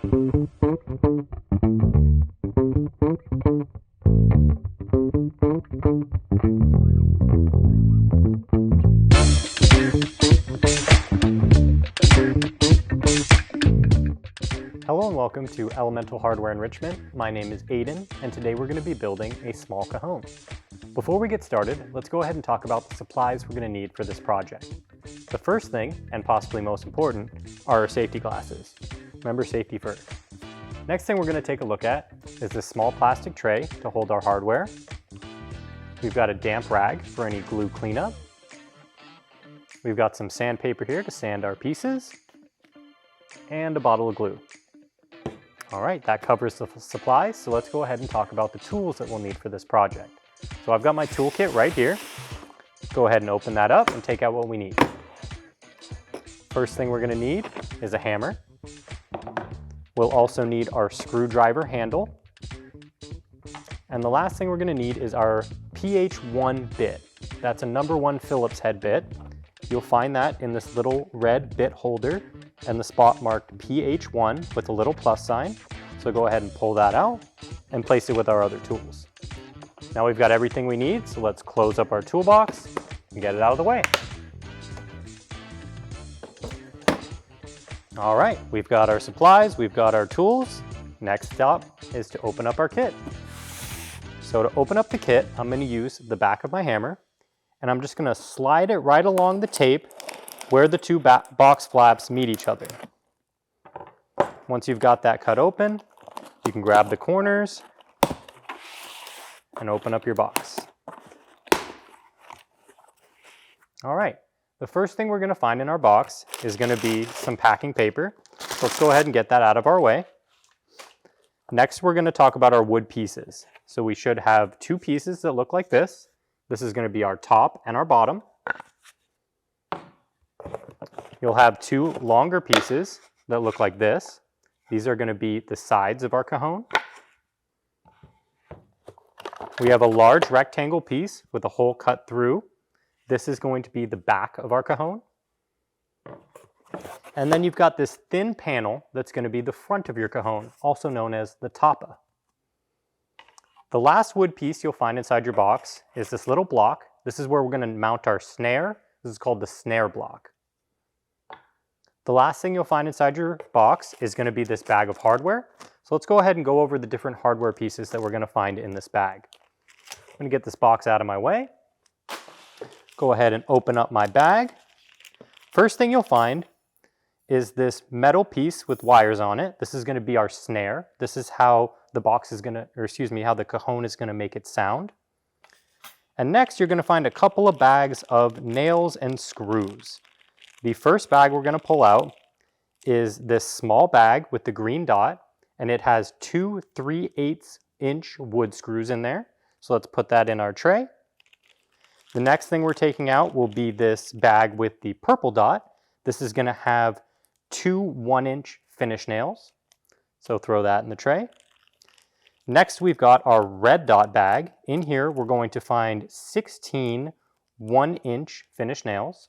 Hello and welcome to Elemental Hardware Enrichment. My name is Aiden, and today we're going to be building a small cajon. Before we get started, let's go ahead and talk about the supplies we're going to need for this project. The first thing, and possibly most important, are our safety glasses. Remember, safety first. Next thing we're going to take a look at is this small plastic tray to hold our hardware. We've got a damp rag for any glue cleanup. We've got some sandpaper here to sand our pieces, and a bottle of glue. All right, that covers the supplies, so let's go ahead and talk about the tools that we'll need for this project. So I've got my toolkit right here. Go ahead and open that up and take out what we need. First thing we're going to need is a hammer. We'll also need our screwdriver handle. And the last thing we're going to need is our PH1 bit. That's a #1 Phillips head bit. You'll find that in this little red bit holder and the spot marked PH1 with a little plus sign. So go ahead and pull that out and place it with our other tools. Now we've got everything we need, so let's close up our toolbox and get it out of the way. All right, we've got our supplies, we've got our tools. Next step is to open up our kit. So to open up the kit, I'm going to use the back of my hammer, and I'm just going to slide it right along the tape where the two box flaps meet each other. Once you've got that cut open, you can grab the corners and open up your box. All right, the first thing we're going to find in our box is going to be some packing paper. So let's go ahead and get that out of our way. Next, we're going to talk about our wood pieces. So we should have two pieces that look like this. This is going to be our top and our bottom. You'll have two longer pieces that look like this. These are going to be the sides of our cajon. We have a large rectangle piece with a hole cut through. This is going to be the back of our cajon. And then you've got this thin panel that's going to be the front of your cajon, also known as the tapa. The last wood piece you'll find inside your box is this little block. This is where we're going to mount our snare. This is called the snare block. The last thing you'll find inside your box is going to be this bag of hardware. So let's go ahead and go over the different hardware pieces that we're going to find in this bag. I'm going to get this box out of my way. Go ahead and open up my bag. First thing you'll find is this metal piece with wires on it. This is going to be our snare. This is how the box is going to, how the cajon is going to make it sound. And next you're going to find a couple of bags of nails and screws. The first bag we're going to pull out is this small bag with the green dot, and it has two 3/8" wood screws in there. So let's put that in our tray. The next thing we're taking out will be this bag with the purple dot. This is going to have two 1-inch finish nails. So throw that in the tray. Next, we've got our red dot bag. In here, we're going to find 16 1-inch finish nails.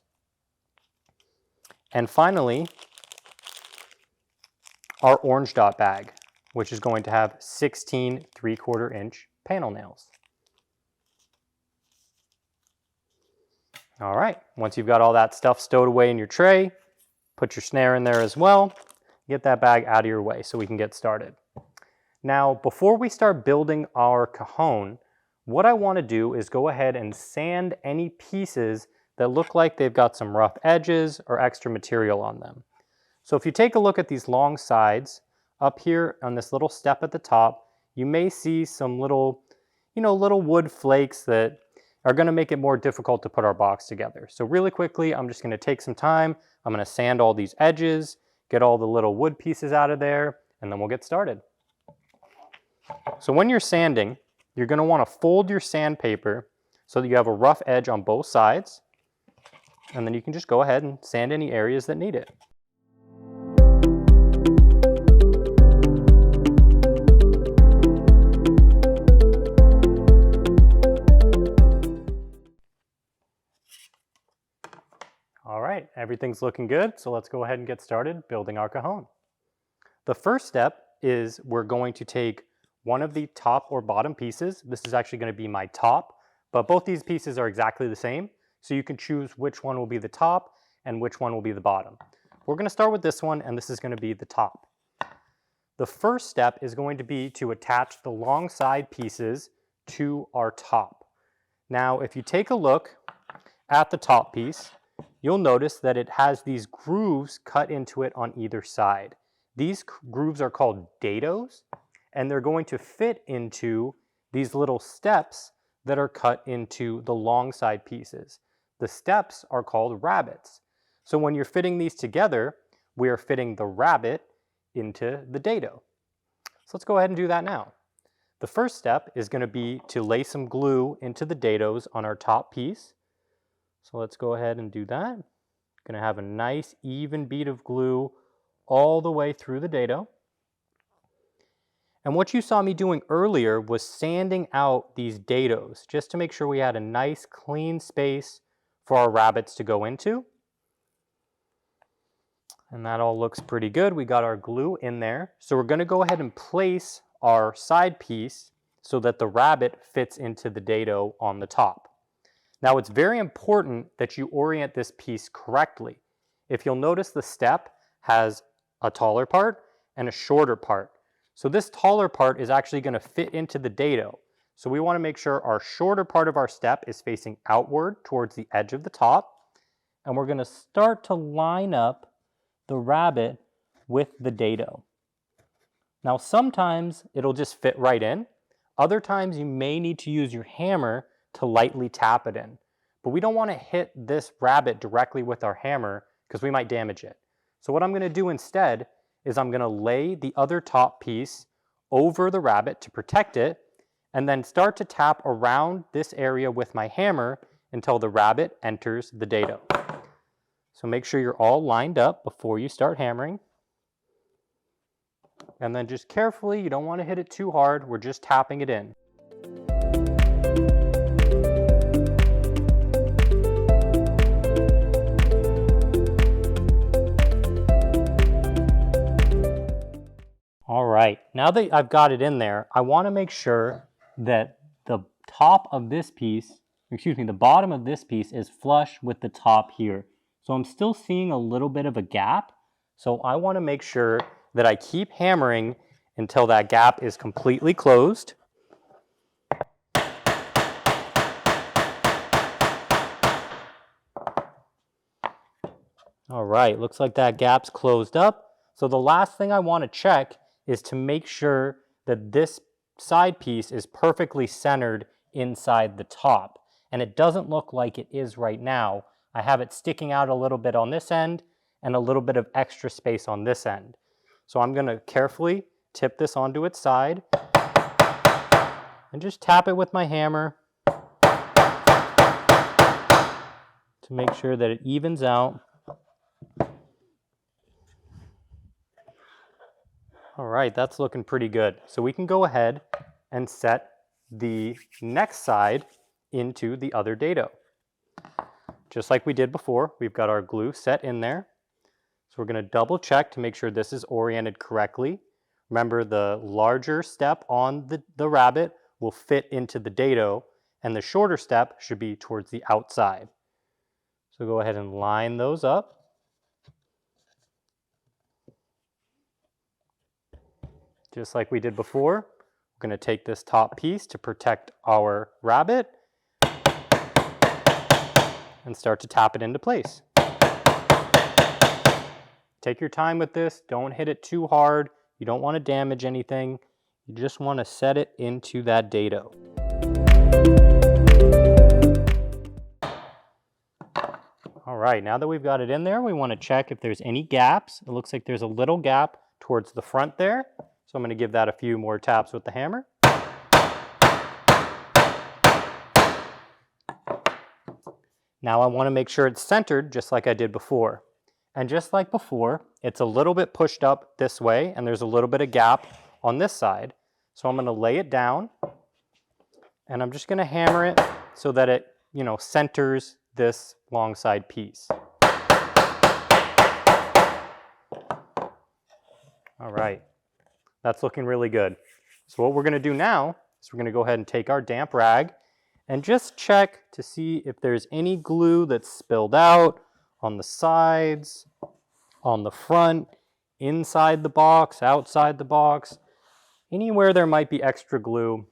And finally, our orange dot bag, which is going to have 16 3/4-inch panel nails. All right, once you've got all that stuff stowed away in your tray, put your snare in there as well. Get that bag out of your way so we can get started. Now, before we start building our cajon, what I want to do is go ahead and sand any pieces that look like they've got some rough edges or extra material on them. So if you take a look at these long sides, up here on this little step at the top, you may see some little wood flakes that are going to make it more difficult to put our box together. So really quickly, I'm just going to take some time. I'm going to sand all these edges, get all the little wood pieces out of there, and then we'll get started. So when you're sanding, you're going to want to fold your sandpaper so that you have a rough edge on both sides. And then you can just go ahead and sand any areas that need it. All right, everything's looking good, so let's go ahead and get started building our cajon. The first step is we're going to take one of the top or bottom pieces. This is actually going to be my top, but both these pieces are exactly the same. So you can choose which one will be the top and which one will be the bottom. We're going to start with this one, and this is going to be the top. The first step is going to be to attach the long side pieces to our top. Now, if you take a look at the top piece, you'll notice that it has these grooves cut into it on either side. These grooves are called dados, and they're going to fit into these little steps that are cut into the long side pieces. The steps are called rabbets. So when you're fitting these together, we are fitting the rabbet into the dado. So let's go ahead and do that now. The first step is going to be to lay some glue into the dados on our top piece. So let's go ahead and do that. Going to have a nice even bead of glue all the way through the dado. And what you saw me doing earlier was sanding out these dados just to make sure we had a nice clean space for our rabbets to go into. And that all looks pretty good. We got our glue in there. So we're going to go ahead and place our side piece so that the rabbet fits into the dado on the top. Now it's very important that you orient this piece correctly. If you'll notice, the step has a taller part and a shorter part. So this taller part is actually going to fit into the dado. So we want to make sure our shorter part of our step is facing outward towards the edge of the top. And we're going to start to line up the rabbet with the dado. Now sometimes it'll just fit right in. Other times you may need to use your hammer to lightly tap it in. But we don't want to hit this rabbet directly with our hammer because we might damage it. So what I'm going to do instead is I'm going to lay the other top piece over the rabbet to protect it, and then start to tap around this area with my hammer until the rabbet enters the dado. So make sure you're all lined up before you start hammering. And then just carefully, you don't want to hit it too hard, we're just tapping it in. All right, now that I've got it in there, I want to make sure that the top of this piece, the bottom of this piece is flush with the top here. So I'm still seeing a little bit of a gap. So I want to make sure that I keep hammering until that gap is completely closed. All right, looks like that gap's closed up. So the last thing I want to check is to make sure that this side piece is perfectly centered inside the top. And it doesn't look like it is right now. I have it sticking out a little bit on this end and a little bit of extra space on this end. So I'm going to carefully tip this onto its side and just tap it with my hammer to make sure that it evens out. All right, that's looking pretty good. So we can go ahead and set the next side into the other dado. Just like we did before, we've got our glue set in there. So we're going to double check to make sure this is oriented correctly. Remember, the larger step on the rabbet will fit into the dado, and the shorter step should be towards the outside. So go ahead and line those up. Just like we did before, we're going to take this top piece to protect our rabbet and start to tap it into place. Take your time with this. Don't hit it too hard. You don't want to damage anything. You just want to set it into that dado. All right, now that we've got it in there, we want to check if there's any gaps. It looks like there's a little gap towards the front there. So I'm going to give that a few more taps with the hammer. Now I want to make sure it's centered just like I did before. And just like before, it's a little bit pushed up this way, and there's a little bit of gap on this side. So I'm going to lay it down, and I'm just going to hammer it so that it, centers this long side piece. All right, that's looking really good. So what we're going to do now is we're going to go ahead and take our damp rag and just check to see if there's any glue that's spilled out on the sides, on the front, inside the box, outside the box, anywhere there might be extra glue.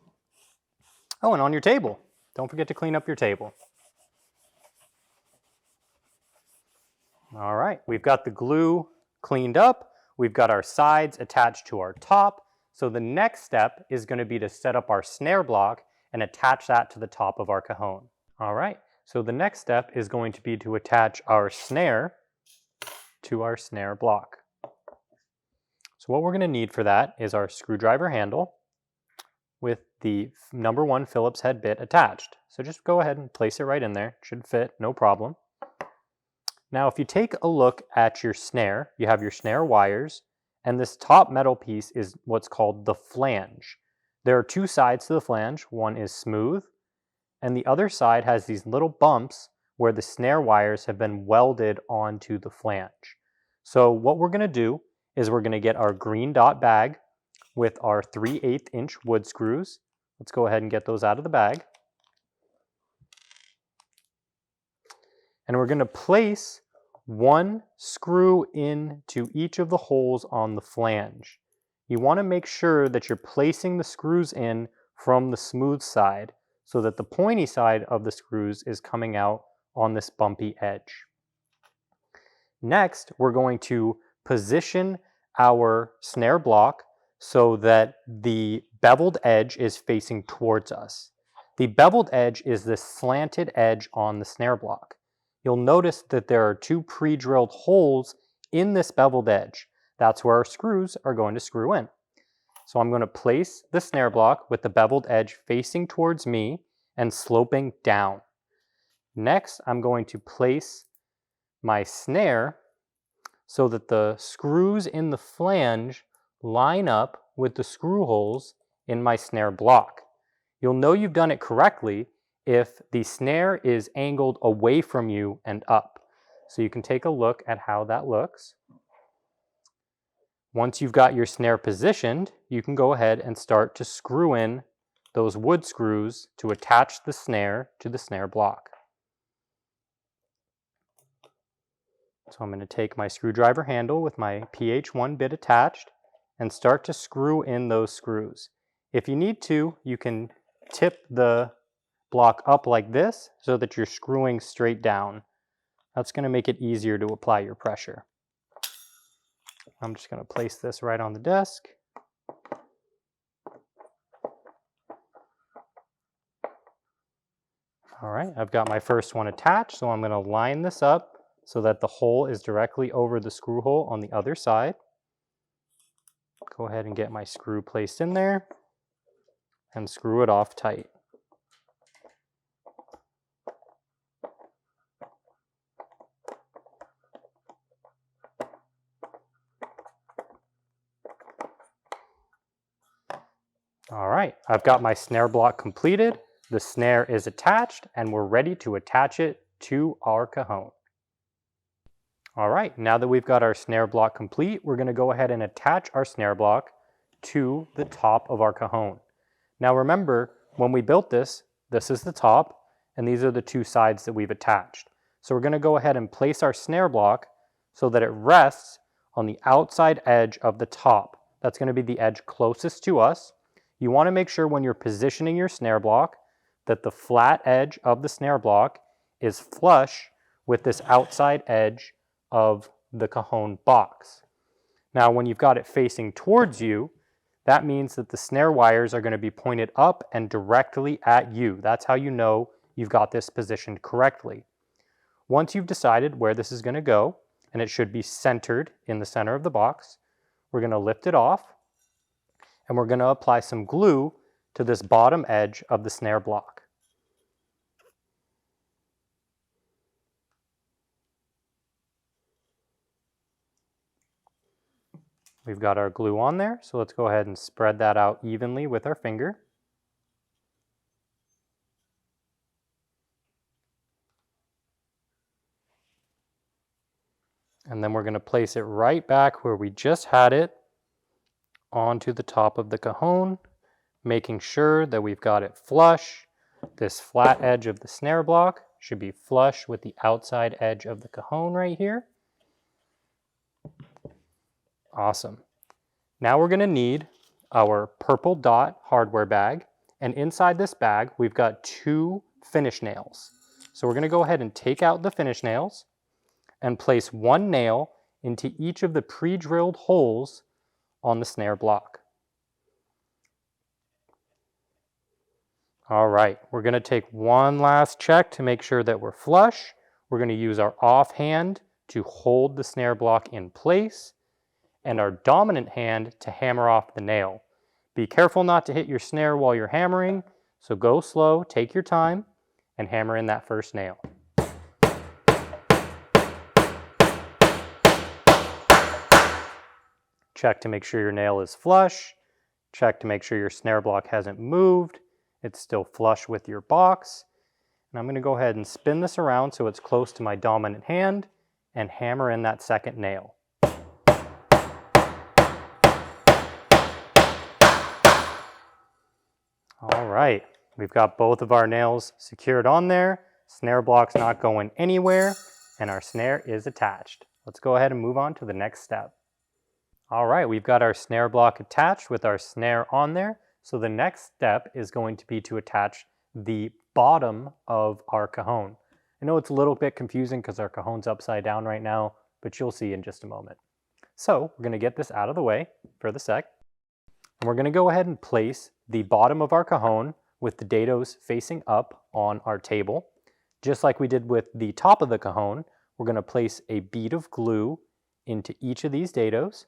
Oh, and on your table. Don't forget to clean up your table. All right, we've got the glue cleaned up. We've got our sides attached to our top. So the next step is going to be to set up our snare block and attach that to the top of our cajon. All right, so the next step is going to be to attach our snare to our snare block. So what we're going to need for that is our screwdriver handle with the number 1 Phillips head bit attached. So just go ahead and place it right in there. It should fit, no problem. Now if you take a look at your snare, you have your snare wires, and this top metal piece is what's called the flange. There are 2 sides to the flange. One is smooth, and the other side has these little bumps where the snare wires have been welded onto the flange. So what we're going to do is we're going to get our green dot bag with our 3/8 inch wood screws. Let's go ahead and get those out of the bag. And we're going to place 1 screw into each of the holes on the flange. You want to make sure that you're placing the screws in from the smooth side so that the pointy side of the screws is coming out on this bumpy edge. Next, we're going to position our snare block so that the beveled edge is facing towards us. The beveled edge is this slanted edge on the snare block. You'll notice that there are 2 pre-drilled holes in this beveled edge. That's where our screws are going to screw in. So I'm going to place the snare block with the beveled edge facing towards me and sloping down. Next, I'm going to place my snare so that the screws in the flange line up with the screw holes in my snare block. You'll know you've done it correctly if the snare is angled away from you and up. So you can take a look at how that looks. Once you've got your snare positioned, you can go ahead and start to screw in those wood screws to attach the snare to the snare block. So I'm going to take my screwdriver handle with my PH1 bit attached and start to screw in those screws. If you need to, you can tip the block up like this so that you're screwing straight down. That's going to make it easier to apply your pressure. I'm just going to place this right on the desk. All right, I've got my first one attached, so I'm going to line this up so that the hole is directly over the screw hole on the other side. Go ahead and get my screw placed in there and screw it off tight. All right, I've got my snare block completed. The snare is attached and we're ready to attach it to our cajon. All right, now that we've got our snare block complete, we're going to go ahead and attach our snare block to the top of our cajon. Now remember, when we built this, this is the top and these are the 2 sides that we've attached. So we're going to go ahead and place our snare block so that it rests on the outside edge of the top. That's going to be the edge closest to us. You want to make sure when you're positioning your snare block that the flat edge of the snare block is flush with this outside edge of the cajon box. Now when you've got it facing towards you, that means that the snare wires are going to be pointed up and directly at you. That's how you know you've got this positioned correctly. Once you've decided where this is going to go, and it should be centered in the center of the box, we're going to lift it off and we're going to apply some glue to this bottom edge of the snare block. We've got our glue on there, so let's go ahead and spread that out evenly with our finger. And then we're going to place it right back where we just had it onto the top of the cajon, making sure that we've got it flush. This flat edge of the snare block should be flush with the outside edge of the cajon right here. Awesome. Now we're going to need our purple dot hardware bag, and inside this bag we've got 2 finish nails. So we're going to go ahead and take out the finish nails and place 1 nail into each of the pre-drilled holes on the snare block. All right, we're going to take one last check to make sure that we're flush. We're going to use our offhand to hold the snare block in place and our dominant hand to hammer off the nail. Be careful not to hit your snare while you're hammering, so go slow, take your time, and hammer in that first nail. Check to make sure your nail is flush. Check to make sure your snare block hasn't moved. It's still flush with your box. And I'm going to go ahead and spin this around so it's close to my dominant hand and hammer in that second nail. All right, we've got both of our nails secured on there. Snare block's not going anywhere, and our snare is attached. Let's go ahead and move on to the next step. All right, we've got our snare block attached with our snare on there. So the next step is going to be to attach the bottom of our cajon. I know it's a little bit confusing because our cajon's upside down right now, but you'll see in just a moment. So we're going to get this out of the way for the sec. And we're going to go ahead and place the bottom of our cajon with the dados facing up on our table. Just like we did with the top of the cajon, we're going to place a bead of glue into each of these dados.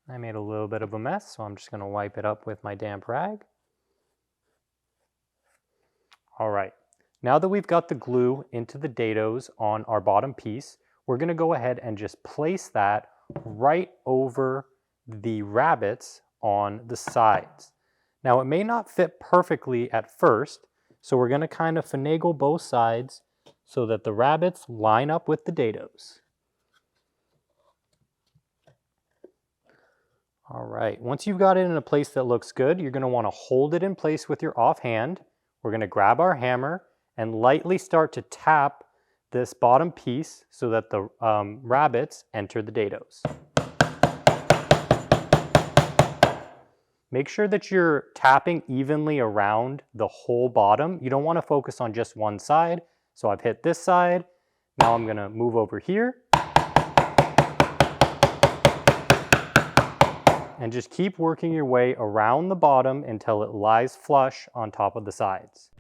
I made a little bit of a mess, so I'm just going to wipe it up with my damp rag. All right, now that we've got the glue into the dados on our bottom piece, we're going to go ahead and just place that right over the rabbets on the sides. Now it may not fit perfectly at first, so we're going to kind of finagle both sides so that the rabbets line up with the dados. All right, once you've got it in a place that looks good, you're going to want to hold it in place with your offhand. We're going to grab our hammer and lightly start to tap this bottom piece so that the rabbets enter the dados. Make sure that you're tapping evenly around the whole bottom. You don't want to focus on just one side. So I've hit this side. Now I'm going to move over here. And just keep working your way around the bottom until it lies flush on top of the sides.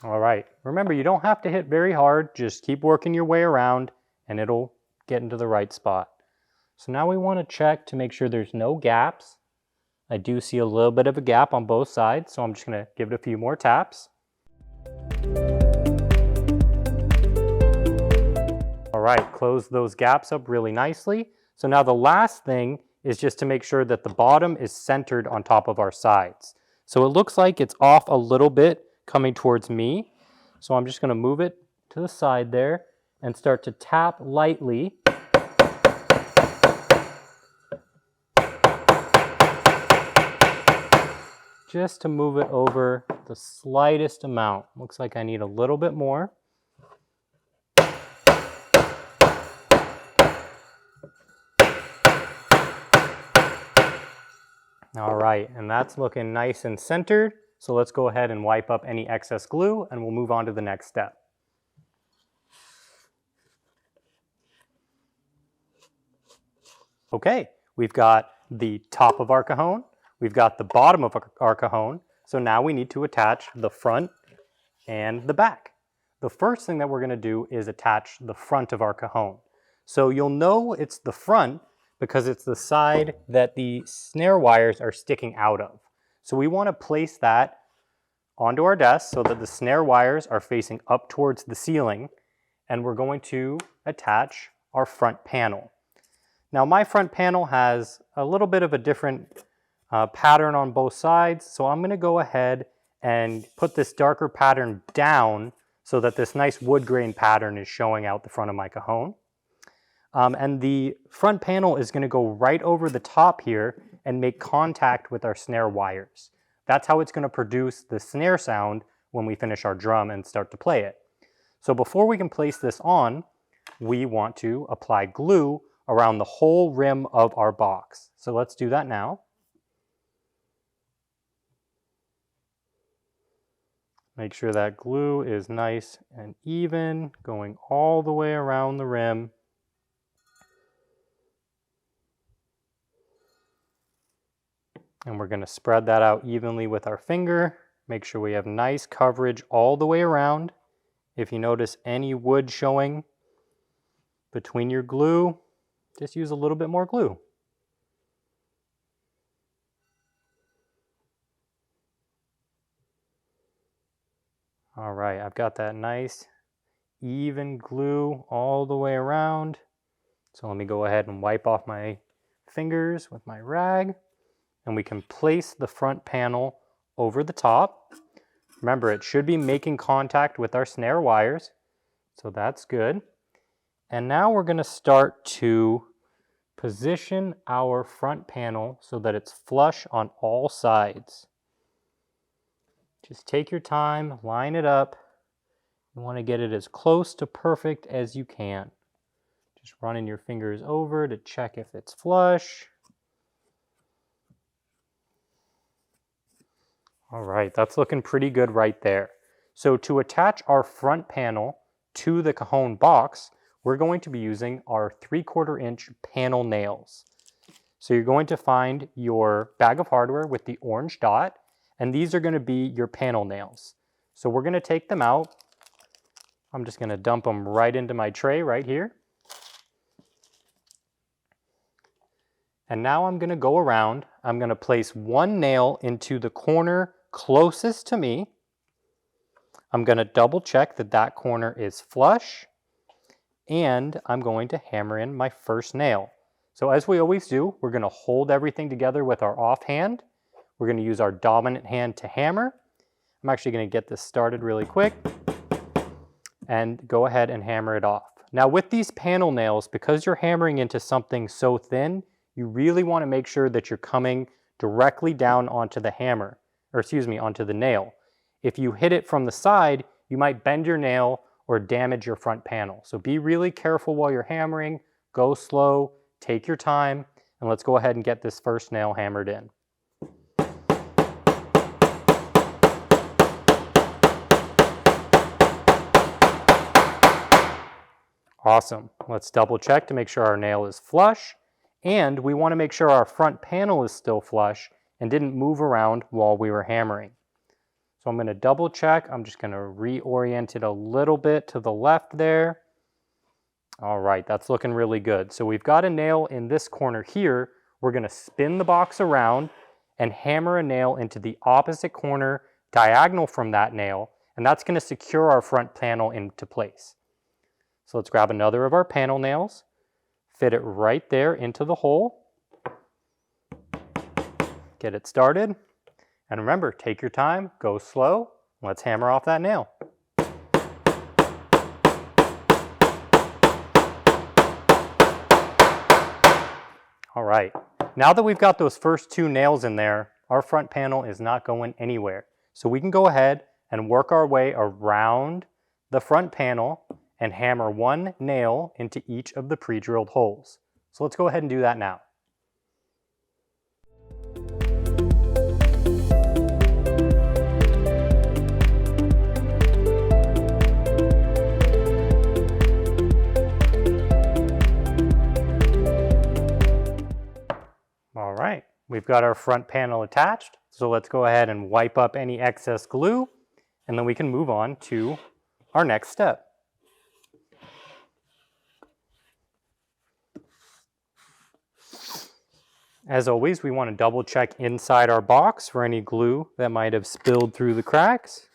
All right, remember you don't have to hit very hard, just keep working your way around and it'll get into the right spot. So now we want to check to make sure there's no gaps. I do see a little bit of a gap on both sides, so I'm just going to give it a few more taps. All right, close those gaps up really nicely. So now the last thing is just to make sure that the bottom is centered on top of our sides. So it looks like it's off a little bit coming towards me. So I'm just going to move it to the side there and start to tap lightly. Just to move it over the slightest amount. Looks like I need a little bit more. All right, and that's looking nice and centered. So let's go ahead and wipe up any excess glue and we'll move on to the next step. Okay, we've got the top of our cajon, we've got the bottom of our cajon, so now we need to attach the front and the back. The first thing that we're going to do is attach the front of our cajon. So you'll know it's the front because it's the side that the snare wires are sticking out of. So we want to place that onto our desk so that the snare wires are facing up towards the ceiling, and we're going to attach our front panel. Now my front panel has a little bit of a different pattern on both sides. So I'm going to go ahead and put this darker pattern down so that this nice wood grain pattern is showing out the front of my cajon. And the front panel is going to go right over the top here and make contact with our snare wires. That's how it's going to produce the snare sound when we finish our drum and start to play it. So before we can place this on, we want to apply glue around the whole rim of our box. So let's do that now. Make sure that glue is nice and even, going all the way around the rim. And we're going to spread that out evenly with our finger. Make sure we have nice coverage all the way around. If you notice any wood showing between your glue, just use a little bit more glue. All right, I've got that nice even glue all the way around. So let me go ahead and wipe off my fingers with my rag. And we can place the front panel over the top. Remember, it should be making contact with our snare wires, so that's good. And now we're going to start to position our front panel so that it's flush on all sides. Just take your time, line it up. You want to get it as close to perfect as you can. Just running your fingers over to check if it's flush. All right, that's looking pretty good right there. So to attach our front panel to the cajon box, we're going to be using our 3/4 inch panel nails. So you're going to find your bag of hardware with the orange dot, and these are going to be your panel nails. So we're going to take them out. I'm just going to dump them right into my tray right here. And now I'm going to go around. I'm going to place one nail into the corner closest to me. I'm going to double check that that corner is flush, and I'm going to hammer in my first nail. So as we always do, we're going to hold everything together with our offhand. We're going to use our dominant hand to hammer. I'm actually going to get this started really quick and go ahead and hammer it off. Now with these panel nails, because you're hammering into something so thin, you really want to make sure that you're coming directly down onto the hammer, or excuse me, onto the nail. If you hit it from the side, you might bend your nail or damage your front panel. So be really careful while you're hammering, go slow, take your time, and let's go ahead and get this first nail hammered in. Awesome. Let's double check to make sure our nail is flush, and we want to make sure our front panel is still flush and didn't move around while we were hammering. So I'm going to double check. I'm just going to reorient it a little bit to the left there. All right, that's looking really good. So we've got a nail in this corner here. We're going to spin the box around and hammer a nail into the opposite corner diagonal from that nail, and that's going to secure our front panel into place. So let's grab another of our panel nails, fit it right there into the hole, get it started, and remember, take your time, go slow, let's hammer off that nail. All right, now that we've got those first two nails in there, our front panel is not going anywhere. So we can go ahead and work our way around the front panel and hammer one nail into each of the pre-drilled holes. So let's go ahead and do that now. All right, we've got our front panel attached. So let's go ahead and wipe up any excess glue, and then we can move on to our next step. As always, we want to double check inside our box for any glue that might have spilled through the cracks.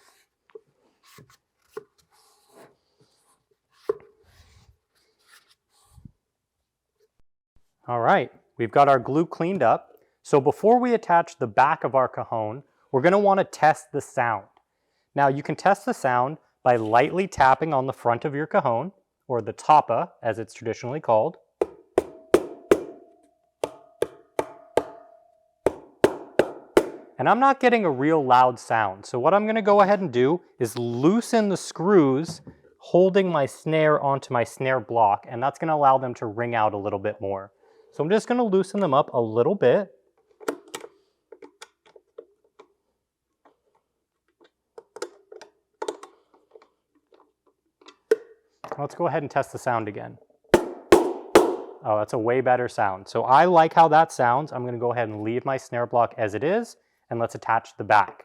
All right, we've got our glue cleaned up. So before we attach the back of our cajon, we're going to want to test the sound. Now you can test the sound by lightly tapping on the front of your cajon, or the tapa as it's traditionally called. And I'm not getting a real loud sound, so what I'm going to go ahead and do is loosen the screws holding my snare onto my snare block, and that's going to allow them to ring out a little bit more. So I'm just going to loosen them up a little bit. Let's go ahead and test the sound again. Oh, that's a way better sound. So I like how that sounds. I'm going to go ahead and leave my snare block as it is, and let's attach the back.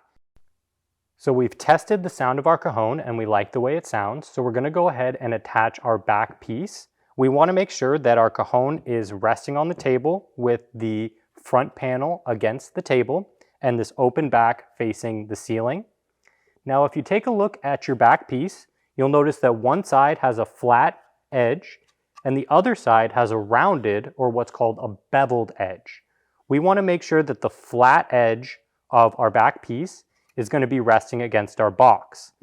So we've tested the sound of our cajon and we like the way it sounds. So we're going to go ahead and attach our back piece. We want to make sure that our cajon is resting on the table with the front panel against the table and this open back facing the ceiling. Now, if you take a look at your back piece, you'll notice that one side has a flat edge and the other side has a rounded, or what's called a beveled edge. We want to make sure that the flat edge of our back piece is going to be resting against our box.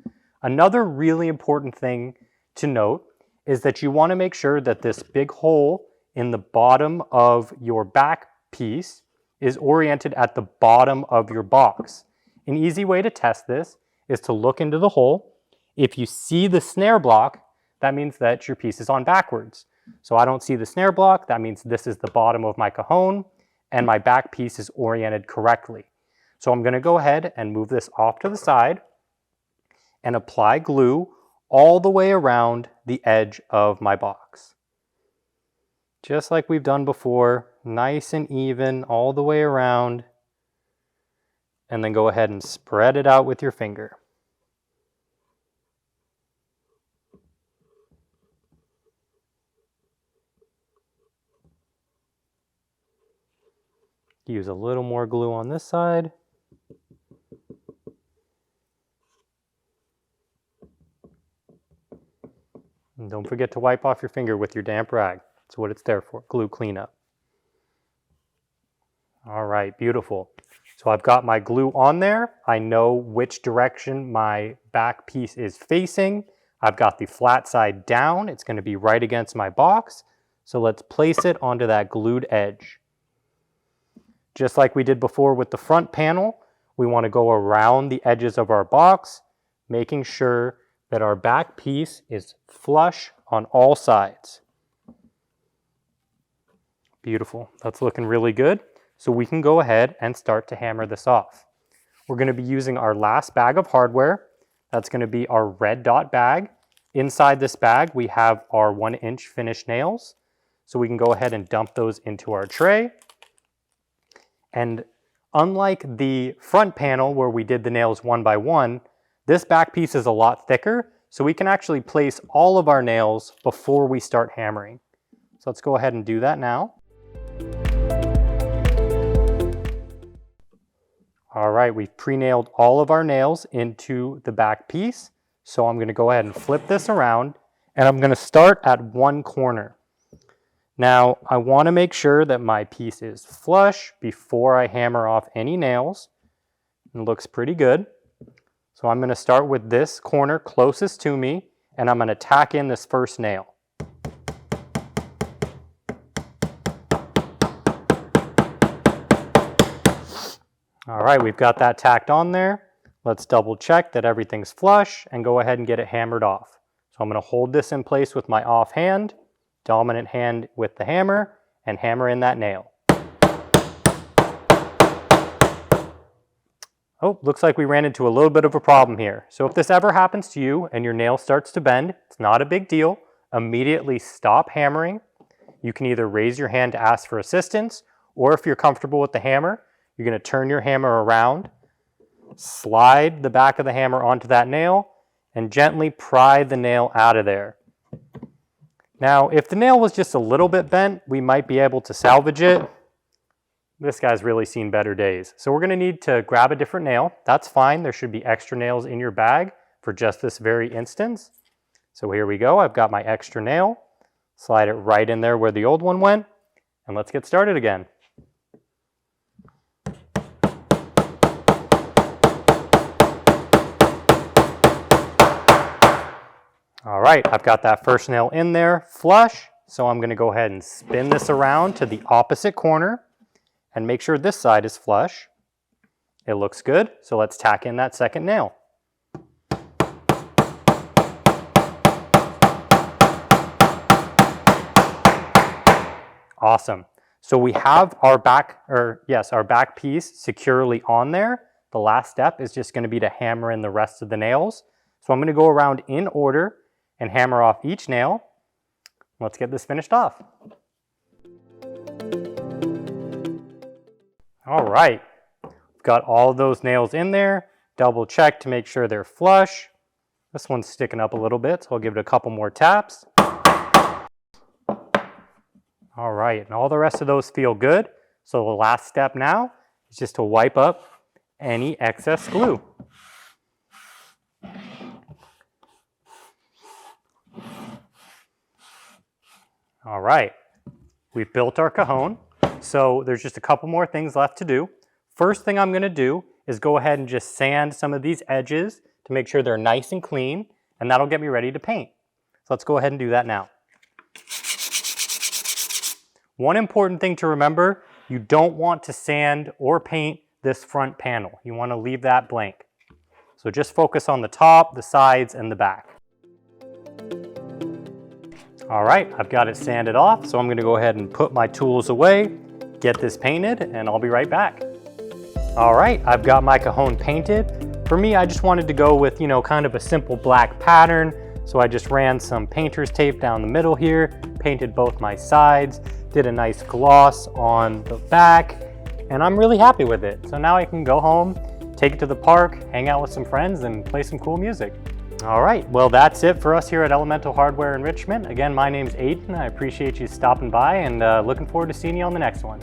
Another really important thing to note is that you want to make sure that this big hole in the bottom of your back piece is oriented at the bottom of your box. An easy way to test this is to look into the hole. If you see the snare block, that means that your piece is on backwards. So I don't see the snare block, that means this is the bottom of my cajon and my back piece is oriented correctly. So I'm going to go ahead and move this off to the side and apply glue all the way around the edge of my box. Just like we've done before, nice and even all the way around, and then go ahead and spread it out with your finger. Use a little more glue on this side. And don't forget to wipe off your finger with your damp rag. That's what it's there for, glue cleanup. All right, beautiful. So I've got my glue on there. I know which direction my back piece is facing. I've got the flat side down. It's going to be right against my box. So let's place it onto that glued edge. Just like we did before with the front panel, we want to go around the edges of our box, making sure that our back piece is flush on all sides. Beautiful. That's looking really good. So we can go ahead and start to hammer this off. We're going to be using our last bag of hardware. That's going to be our red dot bag. Inside this bag, we have our 1-inch finished nails. So we can go ahead and dump those into our tray. And unlike the front panel where we did the nails one by one, this back piece is a lot thicker, so we can actually place all of our nails before we start hammering. So let's go ahead and do that now. All right, we've pre-nailed all of our nails into the back piece. So I'm going to go ahead and flip this around, and I'm going to start at one corner. Now, I want to make sure that my piece is flush before I hammer off any nails. It looks pretty good. So I'm going to start with this corner closest to me, and I'm going to tack in this first nail. All right, we've got that tacked on there. Let's double check that everything's flush and go ahead and get it hammered off. So I'm going to hold this in place with my off hand, dominant hand with the hammer, and hammer in that nail. Oh, looks like we ran into a little bit of a problem here. So if this ever happens to you and your nail starts to bend, it's not a big deal. Immediately stop hammering. You can either raise your hand to ask for assistance, or if you're comfortable with the hammer, you're going to turn your hammer around, slide the back of the hammer onto that nail, and gently pry the nail out of there. Now, if the nail was just a little bit bent, we might be able to salvage it. This guy's really seen better days. So we're going to need to grab a different nail. That's fine. There should be extra nails in your bag for just this very instance. So here we go. I've got my extra nail. Slide it right in there where the old one went. And let's get started again. right, I've got that first nail in there flush. So I'm going to go ahead and spin this around to the opposite corner and make sure this side is flush. It looks good. So let's tack in that second nail. Awesome. So we have our back piece securely on there. The last step is just going to be to hammer in the rest of the nails. So I'm going to go around in order and hammer off each nail. Let's get this finished off. All right, got all of those nails in there. Double check to make sure they're flush. This one's sticking up a little bit, so I'll give it a couple more taps. All right, and all the rest of those feel good. So the last step now is just to wipe up any excess glue. All right, we've built our cajon. So there's just a couple more things left to do. First thing I'm gonna do is go ahead and just sand some of these edges to make sure they're nice and clean, and that'll get me ready to paint. So let's go ahead and do that now. One important thing to remember, you don't want to sand or paint this front panel. You want to leave that blank. So just focus on the top, the sides, and the back. All right, I've got it sanded off, so I'm going to go ahead and put my tools away, get this painted, and I'll be right back. All right, I've got my cajon painted. For me, I just wanted to go with, kind of a simple black pattern. So I just ran some painter's tape down the middle here, painted both my sides, did a nice gloss on the back, and I'm really happy with it. So now I can go home, take it to the park, hang out with some friends, and play some cool music. All right, well, that's it for us here at Elemental Hardware Enrichment. Again, my name's Aiden. I appreciate you stopping by, and looking forward to seeing you on the next one.